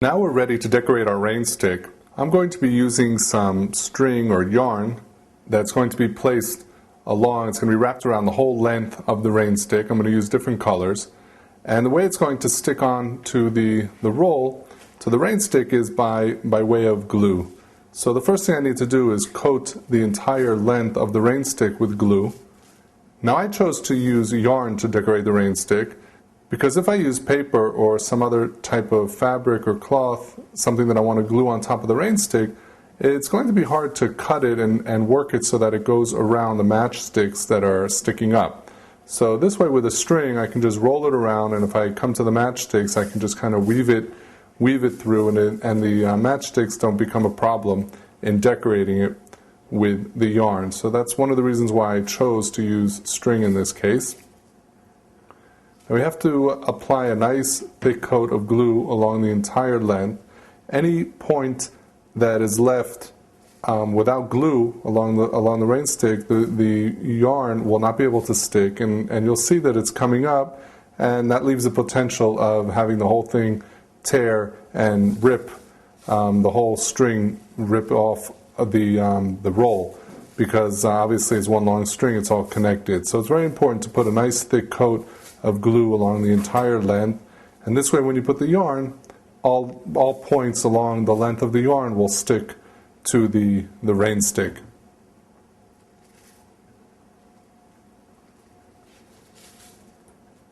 Now we're ready to decorate our rain stick. I'm going to be using some string or yarn that's going to be placed along, it's going to be wrapped around the whole length of the rain stick. I'm going to use different colors. And the way it's going to stick on to the roll, to the rain stick, is by way of glue. So the first thing I need to do is coat the entire length of the rain stick with glue. Now I chose to use yarn to decorate the rain stick, because if I use paper or some other type of fabric or cloth, something that I want to glue on top of the rain stick, it's going to be hard to cut it and work it so that it goes around the matchsticks that are sticking up. So this way, with a string, I can just roll it around, and if I come to the matchsticks, I can just kind of weave it through, and the matchsticks don't become a problem in decorating it with the yarn. So that's one of the reasons why I chose to use string in this case. And we have to apply a nice thick coat of glue along the entire length. Any point that is left without glue along the rain stick, the yarn will not be able to stick, and you'll see that it's coming up, and that leaves the potential of having the whole thing tear and rip, the whole string rip off of the roll, because obviously it's one long string, it's all connected. So it's very important to put a nice thick coat of glue along the entire length, and this way when you put the yarn, all points along the length of the yarn will stick to the rain stick.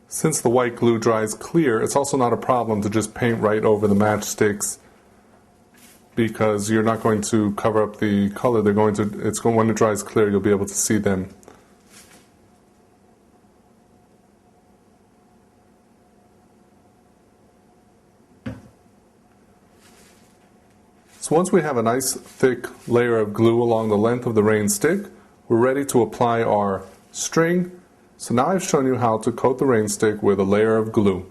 Since the white glue dries clear, it's also not a problem to just paint right over the matchsticks, because you're not going to cover up the color. When it dries clear, you'll be able to see them. So once we have a nice thick layer of glue along the length of the rain stick, we're ready to apply our string. So now I've shown you how to coat the rain stick with a layer of glue.